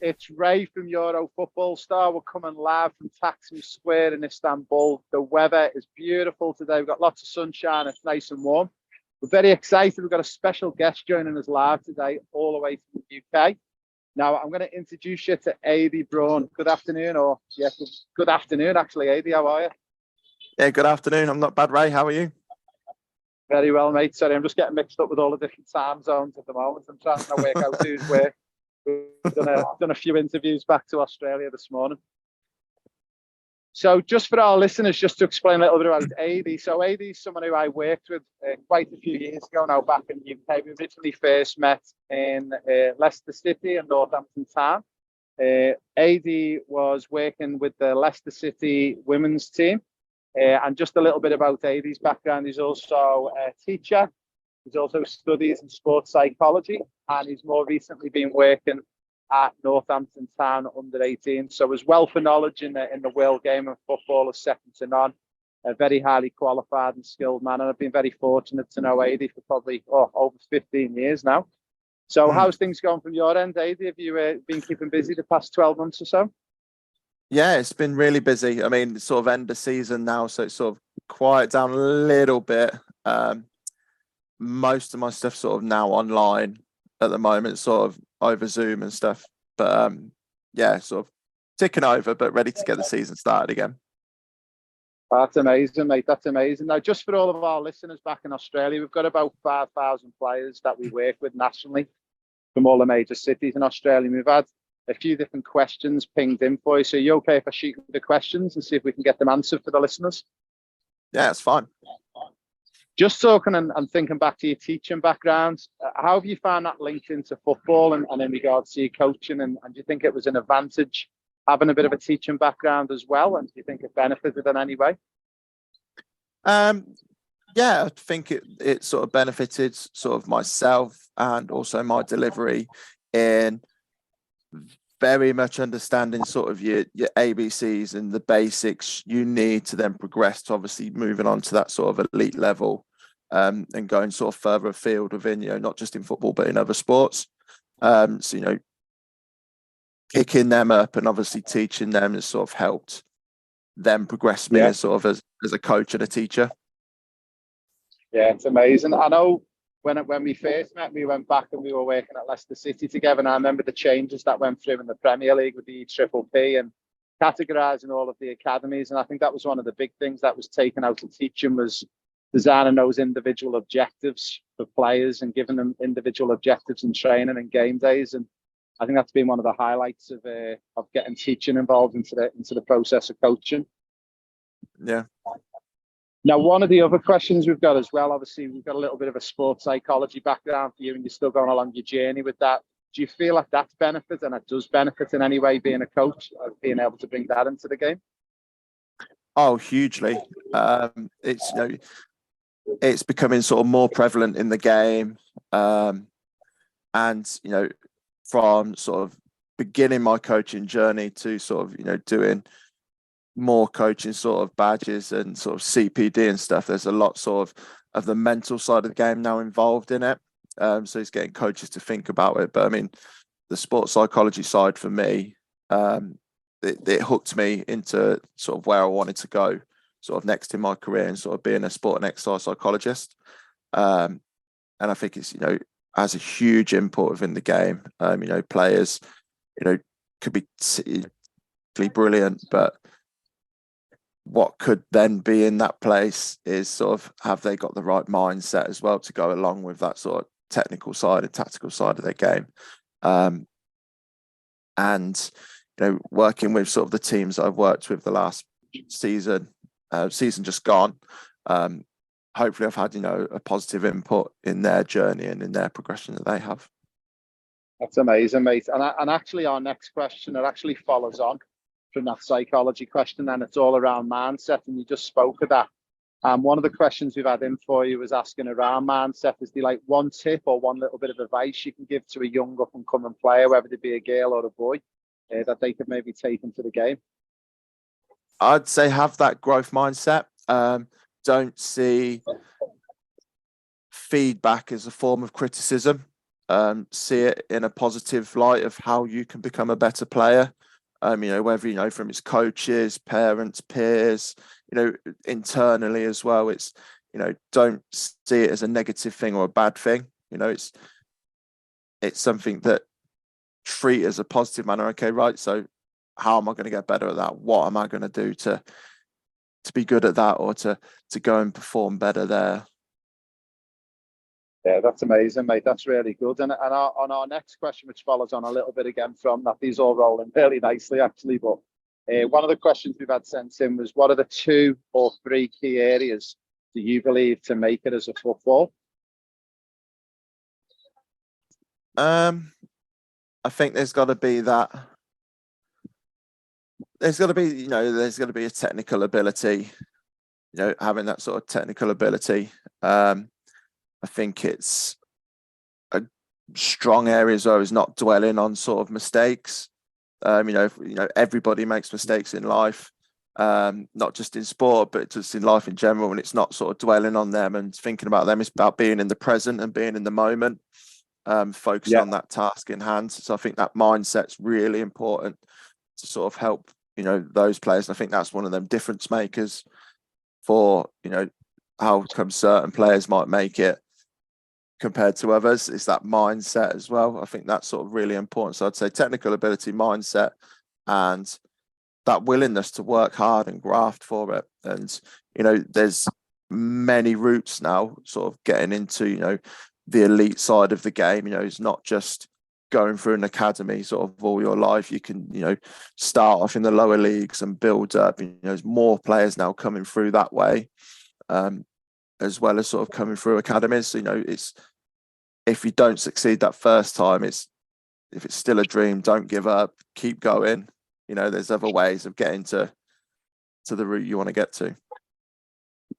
It's Ray from Euro Football Star. We're coming live from Taksim Square in Istanbul. The weather is beautiful today. We've got lots of sunshine. It's nice and warm. We're very excited. We've got a special guest joining us live today, all the way from the UK. Now, I'm going to introduce you to ADRIAN BRAWN. Good afternoon, or yes, good afternoon, actually. AD, how are you? Yeah, good afternoon. I'm not bad, Ray. How are you? Very well, mate. Sorry, I'm just getting mixed up with all the different time zones at the moment. I'm trying to work out who's where. We've done a few interviews back to Australia this morning. So just for our listeners, just to explain a little bit about AD. So AD is someone who I worked with quite a few years ago now back in the UK. We originally first met in Leicester City and Northampton Town. AD was working with the Leicester City women's team. And just a little bit about AD's background. He's also a teacher. He's also studies in sports psychology, and he's more recently been working at Northampton Town under 18. So his wealth of knowledge in the world game of football is second to none. A very highly qualified and skilled man, and I've been very fortunate to know AD for probably over 15 years now. So how's things going from your end, AD? Have you been keeping busy the past 12 months or so? Yeah, it's been really busy. I mean, it's sort of end of season now, so it's sort of quiet down a little bit. Most of my stuff sort of now online at the moment, sort of over Zoom and stuff. But yeah, sort of ticking over, but ready to get the season started again. That's amazing, mate. That's amazing. Now, just for all of our listeners back in Australia, we've got about 5,000 players that we work with nationally from all the major cities in Australia. We've had a few different questions pinged in for you. So you okay if I shoot the questions and see if we can get them answered for the listeners? Yeah, it's fine. Just talking and thinking back to your teaching background, how have you found that linked into football and in regards to your coaching? And do you think it was an advantage having a bit of a teaching background as well? And do you think it benefited in any way? Yeah, I think it sort of benefited sort of myself and also my delivery in very much understanding sort of your ABCs and the basics you need to then progress to obviously moving on to that sort of elite level, and going sort of further afield within, not just in football, but in other sports. So, picking them up and obviously teaching them has sort of helped them progress me as sort of as a coach and a teacher. Yeah, it's amazing. I know when we first met, we went back and we were working at Leicester City together, and I remember the changes that went through in the Premier League with the EPPP and categorising all of the academies. And I think that was one of the big things that was taken out of teaching, was designing those individual objectives for players and giving them individual objectives in training and game days. And I think that's been one of the highlights of getting teaching involved into the process of coaching. Yeah. Now, one of the other questions we've got as well, obviously, we've got a little bit of a sports psychology background for you, and you're still going along your journey with that. Do you feel like that's benefit, and it does benefit in any way being a coach, of being able to bring that into the game? Oh, hugely. It's becoming sort of more prevalent in the game. And, from sort of beginning my coaching journey to sort of, doing more coaching sort of badges and sort of CPD and stuff, there's a lot sort of the mental side of the game now involved in it. So it's getting coaches to think about it. But I mean, the sports psychology side for me, it hooked me into sort of where I wanted to go sort of next in my career, and sort of being a sport and exercise psychologist. And I think it's, has a huge input within the game. Players, could be brilliant, but what could then be in that place is sort of, have they got the right mindset as well to go along with that sort of technical side and tactical side of their game. And working with sort of the teams that I've worked with the last season just gone, hopefully I've had a positive input in their journey and in their progression that they have. That's amazing, mate. And actually our next question, it actually follows on from that psychology question, and it's all around mindset, and you just spoke of that. One of the questions we've had in for you was asking around mindset. Is there like one tip or one little bit of advice you can give to a young up and coming player, whether they be a girl or a boy, that they could maybe take into the game? I'd say have that growth mindset. Don't see feedback as a form of criticism. see it in a positive light of how you can become a better player. Whether, from its coaches, parents, peers, internally as well. It's, don't see it as a negative thing or a bad thing. It's something that treat as a positive manner. Okay, right. So how am I going to get better at that? What am I going to do to be good at that, or to go and perform better there? Yeah, that's amazing, mate. That's really good. And on our next question, which follows on a little bit again from that, these all rolling really nicely, actually. But one of the questions we've had sent in was, what are the 2 or 3 key areas do you believe to make it as a football? I think there's got to be that. There's got to be, there's got to be a technical ability. Having that sort of technical ability. I think it's a strong areas where it's not dwelling on sort of mistakes. Everybody makes mistakes in life, not just in sport, but just in life in general. And it's not sort of dwelling on them and thinking about them. It's about being in the present and being in the moment, focus on that task in hand. So I think that mindset's really important to sort of help, those players. And I think that's one of them difference makers for, how come certain players might make it compared to others. It's that mindset as well. I think that's sort of really important. So I'd say technical ability, mindset, and that willingness to work hard and graft for it. And, there's many routes now sort of getting into, the elite side of the game. It's not just going through an academy sort of all your life. You can, start off in the lower leagues and build up. There's more players now coming through that way. As well as sort of coming through academies. So, it's, if you don't succeed that first time, if it's still a dream, don't give up, keep going. There's other ways of getting to the route you want to get to.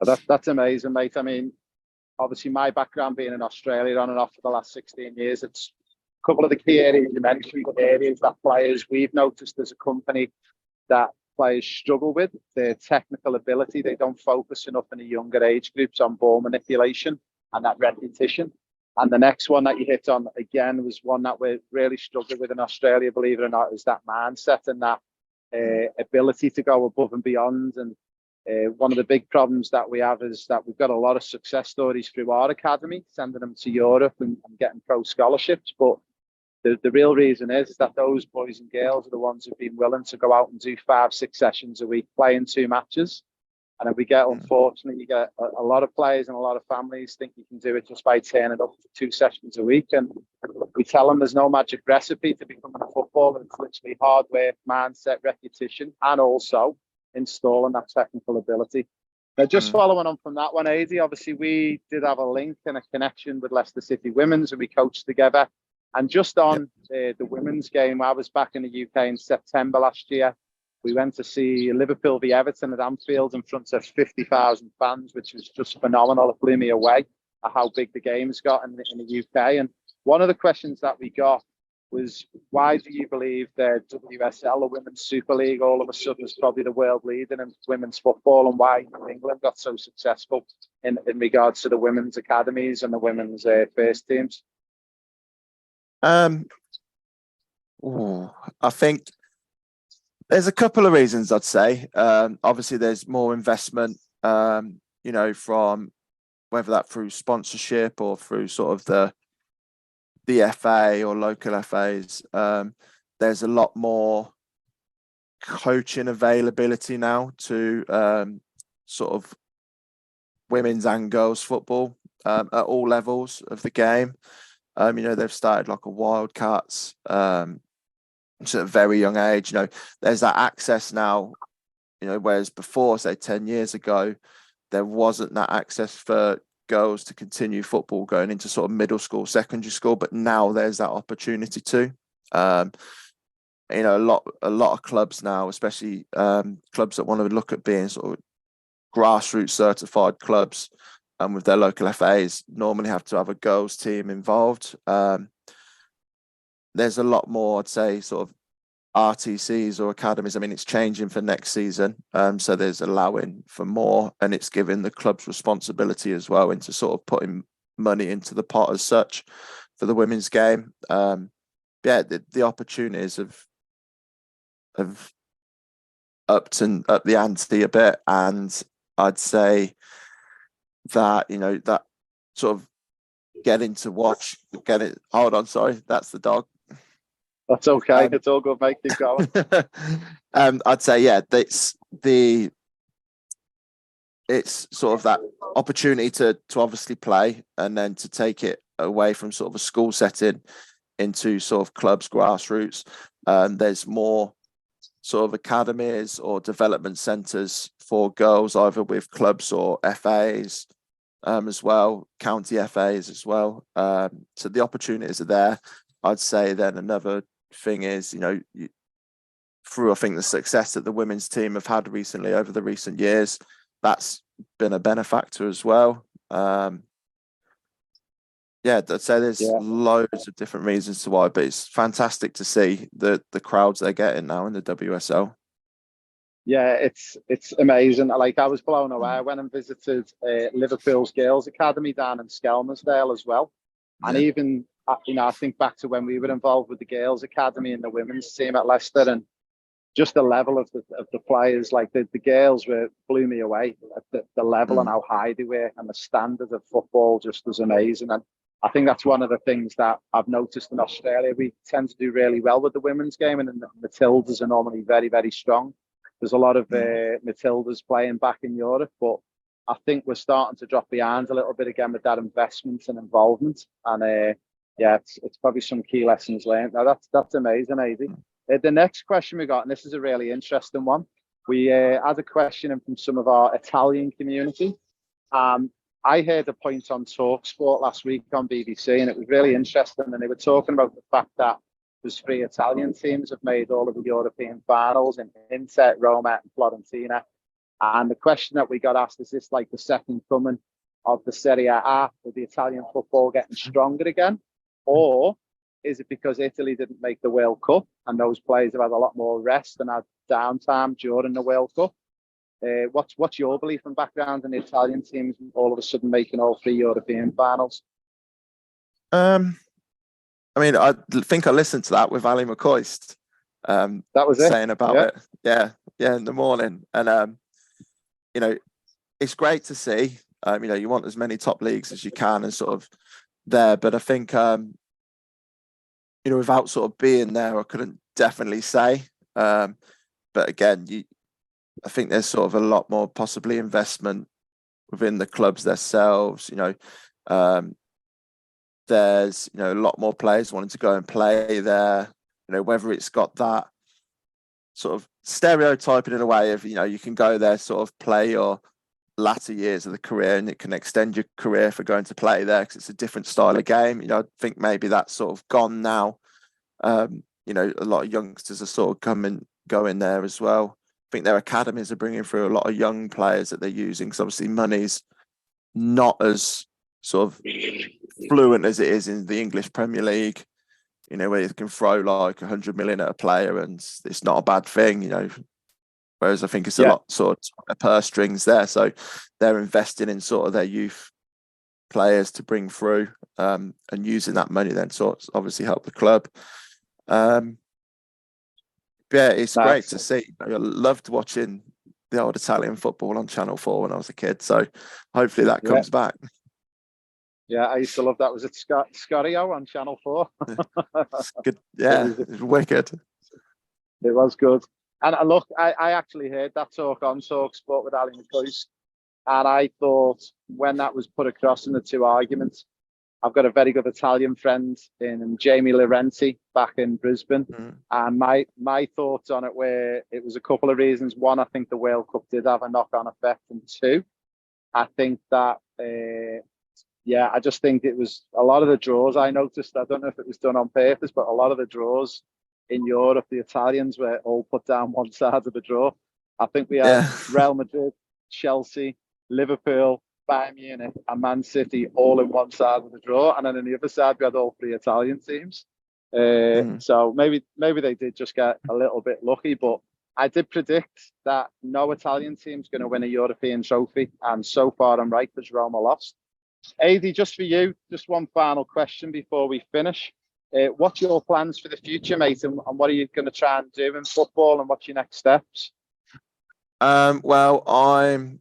That's amazing, mate. I mean, obviously my background being in Australia on and off for the last 16 years, it's a couple of the key areas you mentioned, areas that players we've noticed as a company that players struggle with, their technical ability. They don't focus enough in the younger age groups on ball manipulation and that repetition. And the next one that you hit on again was one that we're really struggling with in Australia, believe it or not, is that mindset and that ability to go above and beyond. And one of the big problems that we have is that we've got a lot of success stories through our academy, sending them to Europe and getting pro scholarships. But the real reason is that those boys and girls are the ones who've been willing to go out and do 5-6 sessions a week, playing 2 matches. And then we get, unfortunately, you get a lot of players and a lot of families think you can do it just by turning up for 2 sessions a week. And we tell them there's no magic recipe to becoming a footballer. It's literally hard work, mindset, repetition, and also installing that technical ability. Now, just following on from that one, AD, obviously we did have a link and a connection with Leicester City Women's, and we coached together. And just on the women's game, I was back in the UK in September last year. We went to see Liverpool v Everton at Anfield in front of 50,000 fans, which was just phenomenal. It blew me away at how big the game's got in the UK. And one of the questions that we got was, why do you believe the WSL, the Women's Super League, all of a sudden is probably the world leader in women's football, and why England got so successful in regards to the women's academies and the women's first teams? I think there's a couple of reasons, I'd say. Obviously, there's more investment, from whether that through sponsorship or through sort of the FA or local FAs. There's a lot more coaching availability now to sort of women's and girls football at all levels of the game. They've started like a Wildcats at a very young age. There's that access now, whereas before, say 10 years ago, there wasn't that access for girls to continue football going into sort of middle school, secondary school, but now there's that opportunity too. A lot of clubs now, especially clubs that want to look at being sort of grassroots certified clubs, and with their local FAs, normally have to have a girls team involved. There's a lot more, I'd say, sort of RTCs or academies. I mean, it's changing for next season. So there's allowing for more, and it's giving the clubs responsibility as well into sort of putting money into the pot as such the women's game. Yeah, the opportunities have up the ante a bit, and I'd say that, you know, that sort of hold on, sorry, that's the dog. That's okay. It's all good, mate. Keep going. I'd say, yeah, it's sort of that opportunity to obviously play, and then to take it away from sort of a school setting into sort of clubs, grassroots. There's more sort of academies or development centres for girls, either with clubs or FAs, as well, county FAs as well. So the opportunities are there. I'd say then another thing is, you know, through, I think, the success that the women's team have had recently over the recent years, that's been a benefactor as well. Yeah, I'd say there's loads of different reasons to why, but it's fantastic to see the crowds they're getting now in the WSL. Yeah, it's amazing. Like, I was blown away. I went and visited Liverpool's Girls Academy down in Skelmersdale as well. And even, you know, I think back to when we were involved with the Girls Academy and the women's team at Leicester, and just the level of the players, like the girls blew me away. The level and how high they were, and the standard of football just was amazing. And I think that's one of the things that I've noticed in Australia. We tend to do really well with the women's game, and the Matildas are normally very, very strong. There's a lot of Matildas playing back in Europe, but I think we're starting to drop behind a little bit again with that investment and involvement. And yeah, it's probably some key lessons learned. Now that's amazing, AD. The next question we got, and this is a really interesting one. We had a question in from some of our Italian community. I heard a point on TalkSport last week on BBC, and it was really interesting. And they were talking about the fact that there's 3 Italian teams have made all of the European finals in Inter, Roma, and Fiorentina. And the question that we got asked is this like the second coming of the Serie A, with the Italian football getting stronger again? Or is it because Italy didn't make the World Cup and those players have had a lot more rest and had downtime during the World Cup? What's your belief and background in the Italian teams all of a sudden making all 3 European finals? I mean, I think I listened to that with Ali McCoist. That was it. Saying about it. Yeah, in the morning. And you know, it's great to see. You know, you want as many top leagues as you can and sort of there, but I think you know, without sort of being there, I couldn't definitely say. But again, I think there's sort of a lot more possibly investment within the clubs themselves. You know, there's, you know, a lot more players wanting to go and play there. You know, whether it's got that sort of stereotyping in a way of, you know, you can go there, sort of play your latter years of the career, and it can extend your career for going to play there because it's a different style of game. You know, I think maybe that's sort of gone now. You know, a lot of youngsters are sort of going there as well. I think their academies are bringing through a lot of young players that they're using, because obviously money's not as sort of fluent as it is in the English Premier League, you know, where you can throw like 100 million at a player and it's not a bad thing, you know. Whereas I think it's a lot sort of purse strings there. So they're investing in sort of their youth players to bring through, and using that money then sort of obviously help the club. Yeah, it's great to see. I loved watching the old Italian football on Channel 4 when I was a kid. So hopefully that comes back. Yeah, I used to love that. Was it Scorio on Channel 4? Good. Yeah, it was wicked. It was good. And look, I actually heard that talk on TalkSport with Ali McCoist, and I thought when that was put across in the 2 arguments, I've got a very good Italian friend in Jamie Laurenti back in Brisbane. And my thoughts on it were, it was a couple of reasons. One, I think the World Cup did have a knock-on effect. And 2, I think that, I just think it was a lot of the draws I noticed. I don't know if it was done on purpose, but a lot of the draws in Europe, the Italians were all put down one side of the draw. I think we had Real Madrid, Chelsea, Liverpool, Bayern Munich and Man City all in one side of the draw, and then on the other side we had all 3 Italian teams. So maybe they did just get a little bit lucky, but I did predict that no Italian team's going to win a European trophy, and so far I'm right, because Roma lost. AD, just for you, just one final question before we finish. What's your plans for the future, mate, and what are you going to try and do in football, and what's your next steps? Well, I'm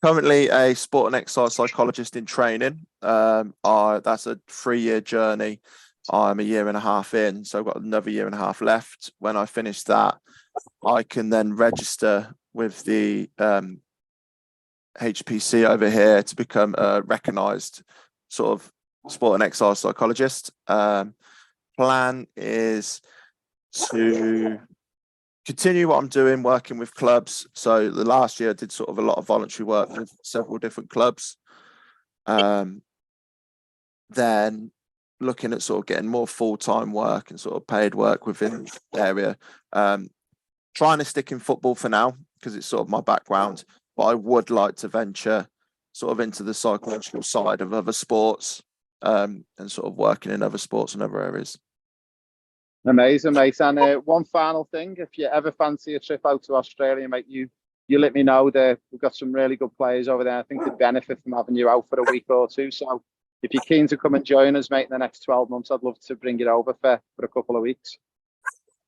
currently a sport and exercise psychologist in training. That's a 3-year journey. I'm a year and a half in, so I've got another year and a half left. When I finish that, I can then register with the HPC over here to become a recognised sort of sport and exercise psychologist. Plan is to continue what I'm doing, working with clubs. So the last year I did sort of a lot of voluntary work with several different clubs. Then looking at sort of getting more full-time work and sort of paid work within the area. Trying to stick in football for now because it's sort of my background, but I would like to venture sort of into the psychological side of other sports, and sort of working in other sports and other areas. Amazing, mate. And one final thing, if you ever fancy a trip out to Australia, mate, you let me know. We've got some really good players over there. I think they'd benefit from having you out for a week or two. So if you're keen to come and join us, mate, in the next 12 months, I'd love to bring you over for a couple of weeks.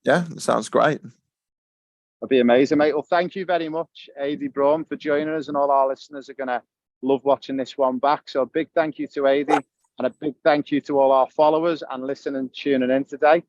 Yeah, that sounds great. That'd be amazing, mate. Well, thank you very much, AD Brawn, for joining us, and all our listeners are going to love watching this one back. So a big thank you to AD, and a big thank you to all our followers and listening and tuning in today.